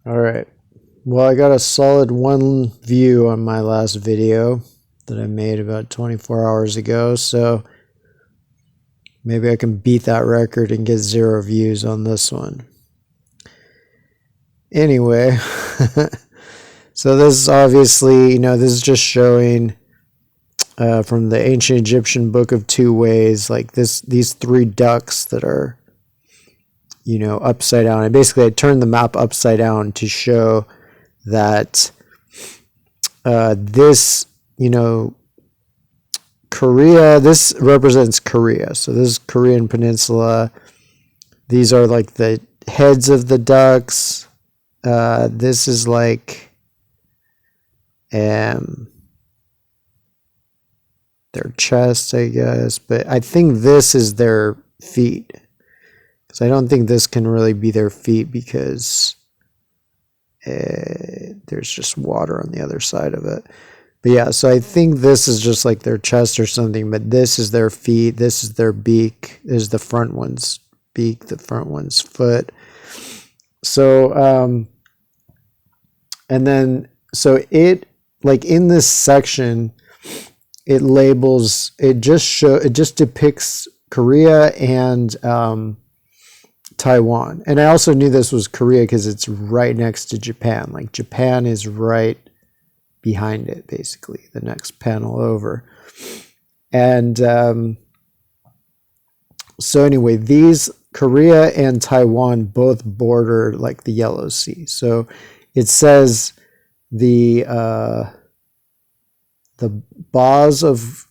All right. Well, I got a solid one view on my last video that I made about 24 hours ago, so maybe I can beat that record and get 0 views on this one. Anyway, so this is obviously, this is just showing from the ancient Egyptian book of two ways, like these 3 ducks that are, upside down. And basically I turned the map upside down to show that this, Korea, this represents Korea. So this is Korean Peninsula. These are like the heads of the ducks. This is like their chest, I guess. But I think this is their feet. Because I don't think this can really be their feet because there's just water on the other side of it. But yeah, so I think this is just like their chest or something, but this is their feet, this is their beak, this is the front one's beak, the front one's foot. So, and then, so it, like in this section, it labels, it just depicts Korea and Taiwan. And I also knew this was Korea because it's right next to Japan. Like Japan is right behind it, basically, the next panel over. And so anyway, these Korea and Taiwan both border like the Yellow Sea. So it says the Baths of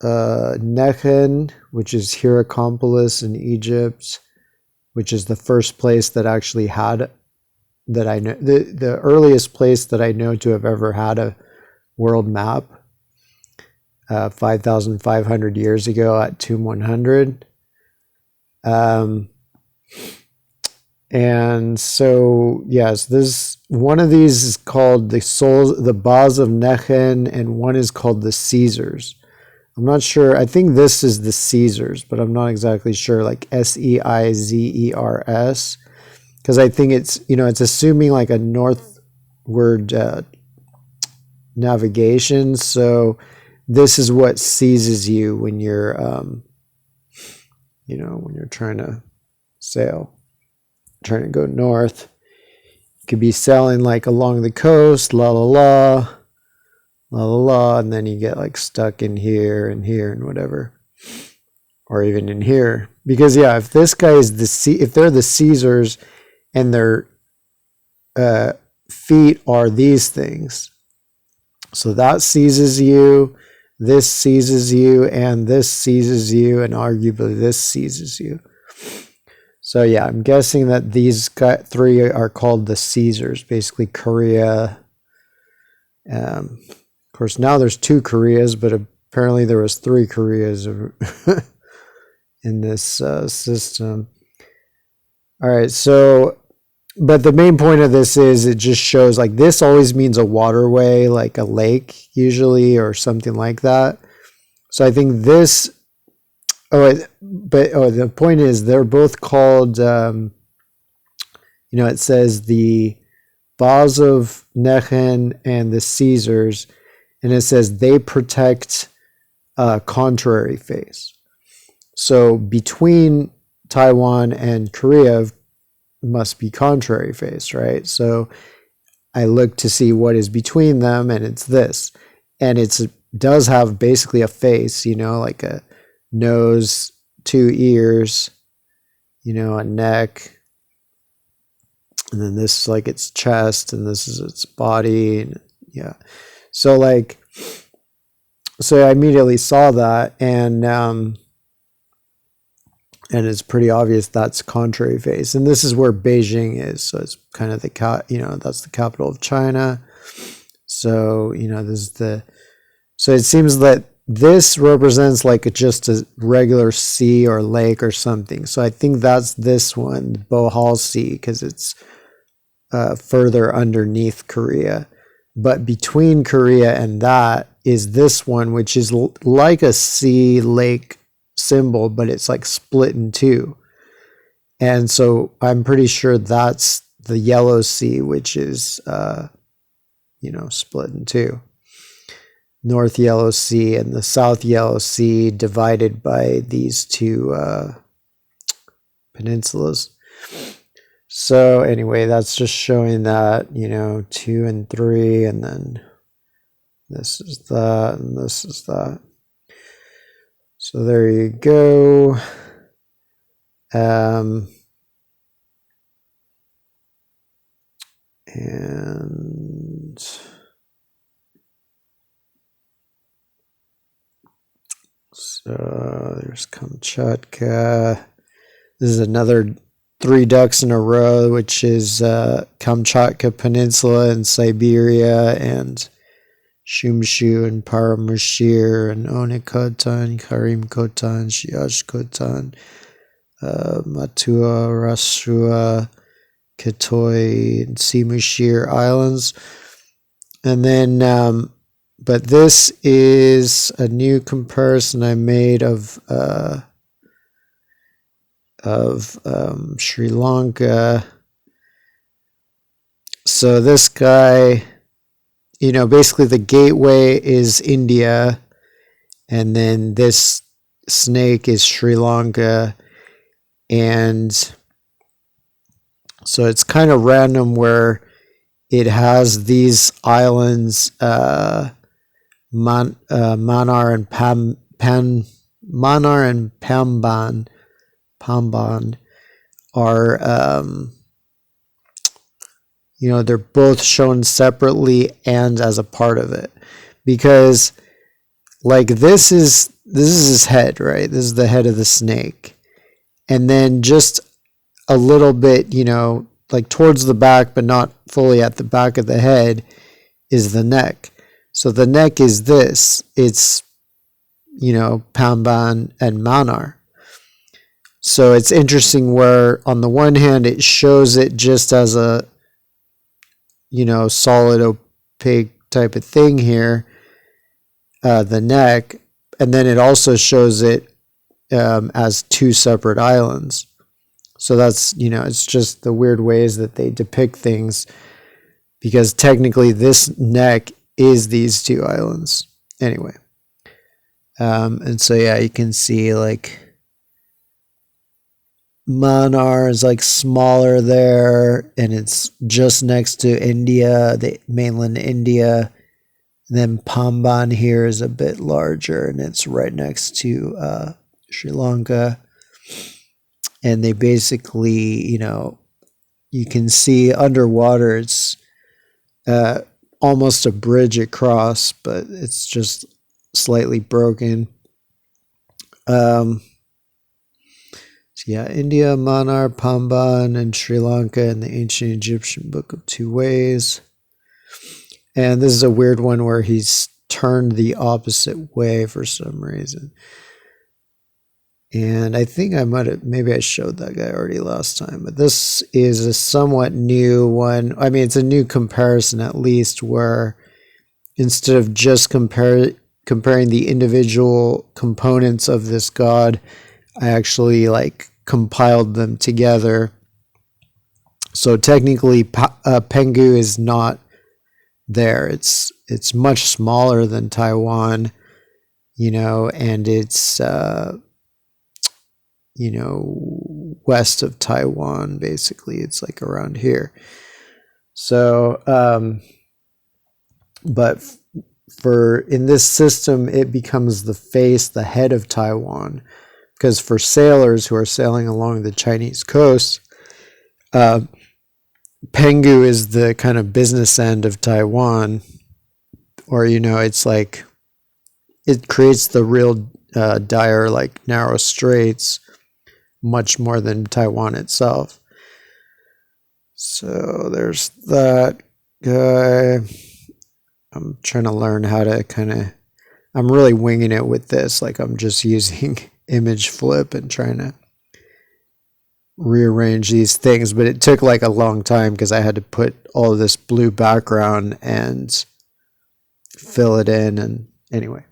Nekhen, which is Hierakonpolis in Egypt, which is the first place that actually had, that I know, the earliest place that I know to have ever had a world map, 5,500 years ago at Tomb 100. And so, yes, this one of these is called the Baths of Nekhen, and one is called the Caesars. I'm not sure. I think this is the Caesars, but I'm not exactly sure. Like Seizers, because I think it's it's assuming like a northward navigation. So this is what seizes you when you're when you're trying to sail, trying to go north. You could be sailing like along the coast, la la la, la la la, and then you get like stuck in here and whatever, or even in here. Because yeah, if this guy is if they're the Caesars and their feet are these things, so that seizes you, this seizes you, and this seizes you, and arguably this seizes you. So yeah, I'm guessing that these 3 are called the Caesars, basically Korea. Of course, now there's 2 Koreas, but apparently there was 3 Koreas in this system. All right, so, but the main point of this is it just shows, like, this always means a waterway, like a lake usually, or something like that. So I think this, the point is they're both called, it says the Baths of Nekhen and the Caesars, and it says they protect contrary face. So between Taiwan and Korea must be contrary face, right? So I look to see what is between them, and it's this. And it does have basically a face, like a nose, 2 ears, a neck. And then this is like its chest, and this is its body. And yeah. So like, so I immediately saw that, and it's pretty obvious that's contrary face. And this is where Beijing is. So it's kind of that's the capital of China. So, this is so it seems that this represents like just a regular sea or lake or something. So I think that's this one, the Bohol Sea, because it's further underneath Korea. But between Korea and that is this one, which is like a sea lake symbol, but it's like split in 2. And so I'm pretty sure that's the Yellow Sea, which is, split in two. North Yellow Sea and the South Yellow Sea, divided by these two peninsulas. So anyway, that's just showing that, 2 and 3, and then this is that, and this is that. So there you go. And so there's Kamchatka. This is another 3 ducks in a row, which is Kamchatka Peninsula and Siberia and Shumshu and Paramushir and Onikotan, Karimkotan, Shiashkotan, Matua, Rasua, Katoi, and Simushir Islands. And then, but this is a new comparison I made of Sri Lanka. So this guy, basically the gateway is India, and then this snake is Sri Lanka. And so it's kind of random where it has these islands, Manar and Manar and Pamban are, they're both shown separately and as a part of it, because like this is his head, right? This is the head of the snake, and then just a little bit, like towards the back, but not fully at the back of the head, is the neck. So the neck is this. It's, Pamban and Manar. So it's interesting where on the one hand it shows it just as a, solid opaque type of thing here, the neck, and then it also shows it as 2 separate islands. So that's, it's just the weird ways that they depict things, because technically this neck is these 2 islands. Anyway. And so, yeah, you can see like Manar is like smaller there, and it's just next to India, the mainland India. And then Pamban here is a bit larger, and it's right next to Sri Lanka. And they basically, you can see underwater, it's almost a bridge across, but it's just slightly broken. So yeah, India, Manar, Pamban, and Sri Lanka in the ancient Egyptian Book of Two Ways. And this is a weird one where he's turned the opposite way for some reason. And I think maybe I showed that guy already last time, but this is a somewhat new one. I mean, it's a new comparison at least, where instead of just comparing the individual components of this god, I actually like compiled them together. So technically Penghu is not there. It's much smaller than Taiwan, and it's west of Taiwan, basically. It's like around here. So, but for in this system, it becomes the face, the head of Taiwan, because for sailors who are sailing along the Chinese coast, Penghu is the kind of business end of Taiwan, or, it's like, it creates the real dire, like narrow straits, much more than Taiwan itself. So there's that guy. I'm trying to learn how to I'm really winging it with this. Like I'm just using image flip and trying to rearrange these things, but it took like a long time because I had to put all of this blue background and fill it in. And anyway,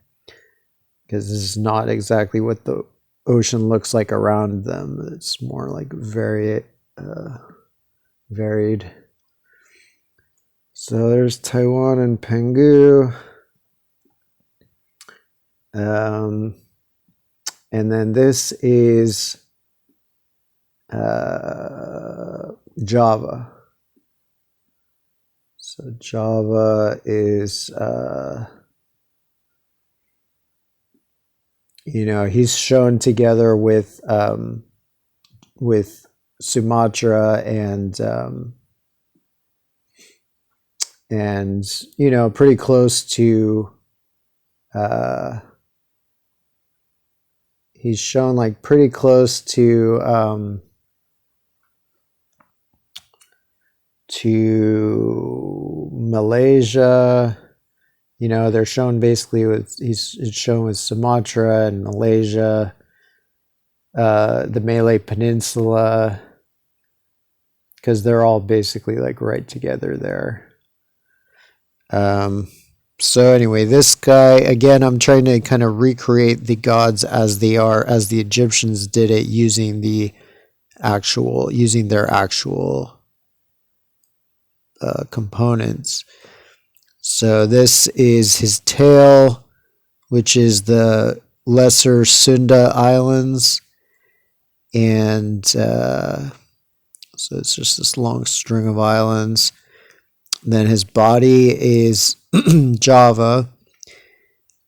because this is not exactly what the ocean looks like around them. It's more like very varied. So there's Taiwan and Penghu. And then this is Java. So Java is, he's shown together with Sumatra and pretty close to. He's shown like pretty close to Malaysia. They're shown basically he's shown with Sumatra and Malaysia, the Malay Peninsula, because they're all basically like right together there. So anyway, this guy, again, I'm trying to kind of recreate the gods as they are, as the Egyptians did it, using their actual components. So this is his tail, which is the Lesser Sunda Islands. And so it's just this long string of islands. Then his body is Java,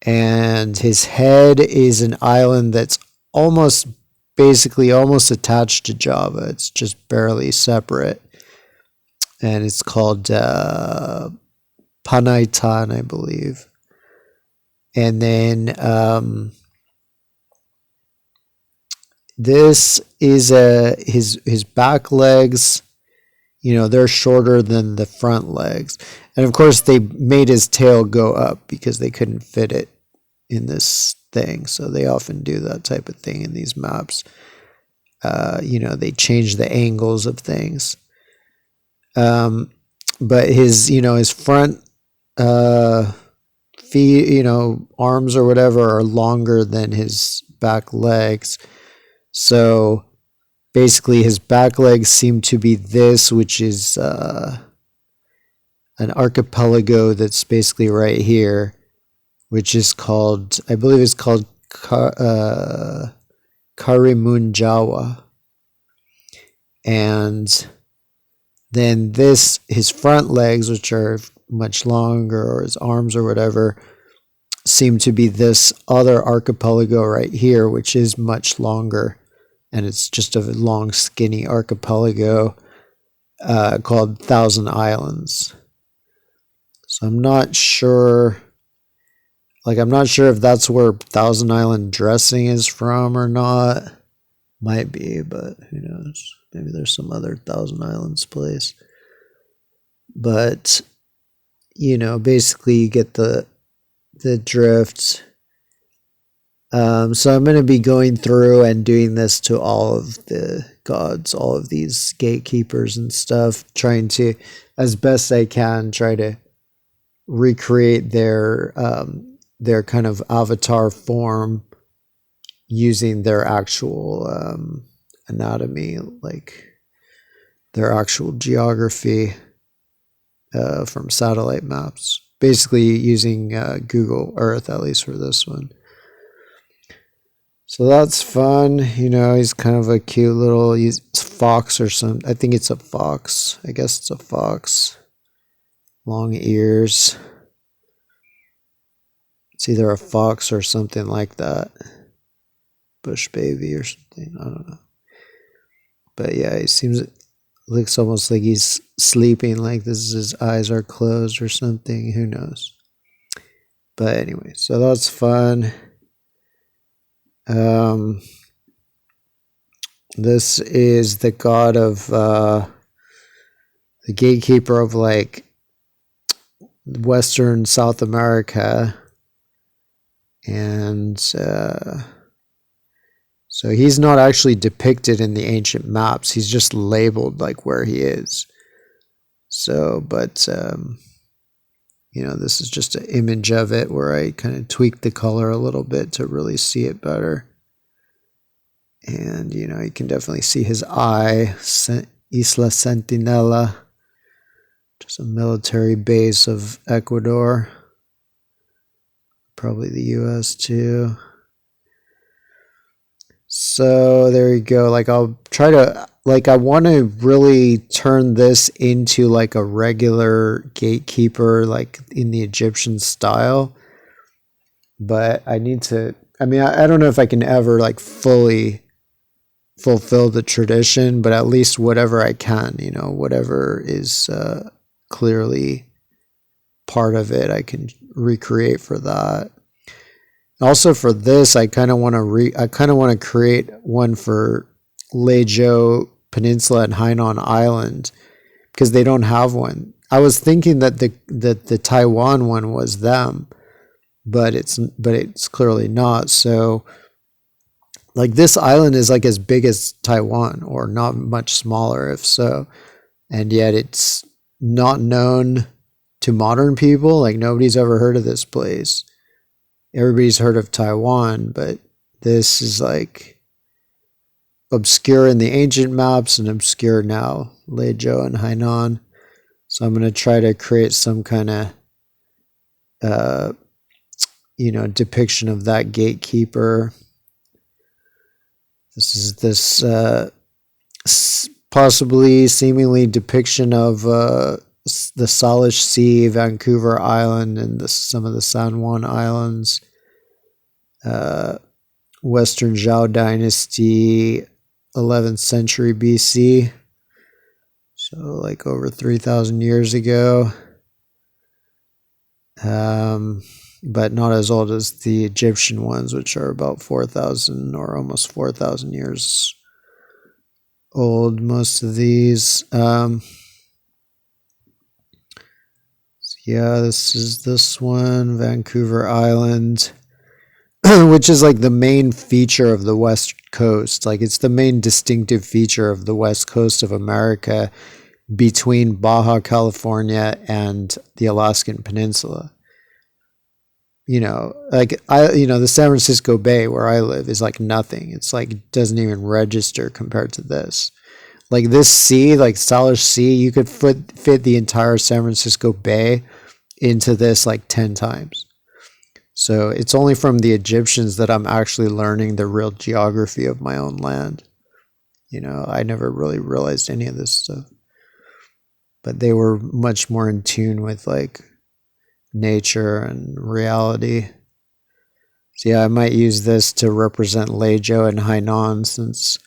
and his head is an island that's almost attached to Java. It's just barely separate, and it's called Panaitan, I believe. And then this is his back legs. They're shorter than the front legs. And of course, they made his tail go up because they couldn't fit it in this thing. So they often do that type of thing in these maps. They change the angles of things. But his front feet, arms or whatever are longer than his back legs. So basically, his back legs seem to be this, which is an archipelago that's basically right here, which is called, I believe it's called Karimun Jawa. And then his front legs, which are much longer, or his arms or whatever, seem to be this other archipelago right here, which is much longer. And it's just a long, skinny archipelago called Thousand Islands. So I'm not sure if that's where Thousand Island dressing is from or not. Might be, but who knows? Maybe there's some other Thousand Islands place. But, basically you get the drift. So I'm going to be going through and doing this to all of the gods, all of these gatekeepers and stuff, trying to, as best I can, try to recreate their kind of avatar form using their actual anatomy, like their actual geography from satellite maps. Basically using Google Earth, at least for this one. So that's fun. He's kind of a cute little fox or something. I think it's a fox. I guess it's a fox. Long ears. It's either a fox or something like that. Bush baby or something. I don't know. But yeah, it looks almost like he's sleeping, like his eyes are closed or something. Who knows? But anyway, so that's fun. This is the god of the gatekeeper of like Western South America, and so he's not actually depicted in the ancient maps. He's just labeled like where he is. So, but this is just an image of it where I kind of tweaked the color a little bit to really see it better. And, you can definitely see his eye Isla Centinela, which is a military base of Ecuador. Probably the US too. So there you go. Like I'll try to, like I want to really turn this into like a regular gatekeeper, like in the Egyptian style. But I need to, I mean, I don't know if I can ever like fully fulfill the tradition, but at least whatever I can, you know, whatever is clearly part of it, I can recreate for that. Also for this, I kind of want to create one for Lejo Peninsula and Hainan Island because they don't have one. I was thinking that the Taiwan one was them, but it's clearly not. So like this island is like as big as Taiwan or not much smaller if so. And yet it's not known to modern people. Like nobody's ever heard of this place. Everybody's heard of Taiwan, but this is like obscure in the ancient maps and obscure now, Leizhou and Hainan. So I'm going to try to create some kind of, depiction of that gatekeeper. This is this possibly seemingly depiction of the Salish Sea, Vancouver Island, and some of the San Juan Islands. Western Zhou Dynasty, 11th century BC. So like over 3,000 years ago. But not as old as the Egyptian ones, which are about 4,000 or almost 4,000 years old, most of these. Yeah, this is this one, Vancouver Island, which is like the main feature of the West Coast. Like it's the main distinctive feature of the West Coast of America between Baja California and the Alaskan Peninsula. You know, like the San Francisco Bay where I live is like nothing. It's like doesn't even register compared to this. Like this sea, like Salish Sea, you could fit the entire San Francisco Bay into this like 10 times. So it's only from the Egyptians that I'm actually learning the real geography of my own land. You know, I never really realized any of this stuff. But they were much more in tune with like nature and reality. So yeah, I might use this to represent Leizhou and Hainan, since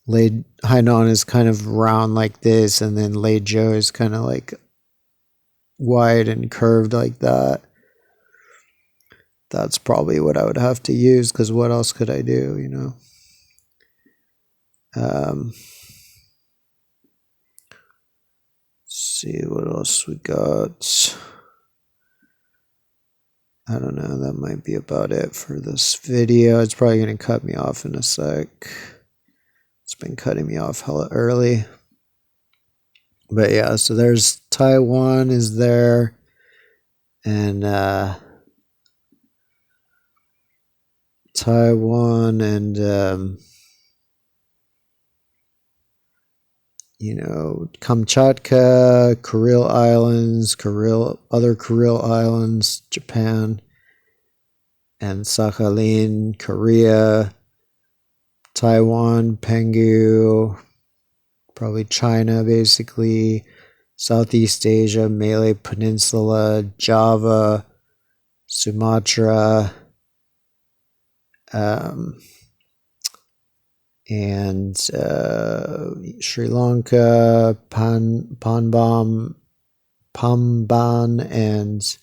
Hainan is kind of round like this, and then Leizhou is kind of like wide and curved like that. That's probably what I would have to use, because what else could I do, you know? See what else we got. I don't know, that might be about it for this video. It's probably going to cut me off in a sec. It's been cutting me off hella early. But yeah, so there's Taiwan is there. And Taiwan and Kamchatka, Kuril Islands, other Kuril Islands, Japan, and Sakhalin, Korea, Taiwan, Penghu, probably China, basically, Southeast Asia, Malay Peninsula, Java, Sumatra, and Sri Lanka, Pamban, and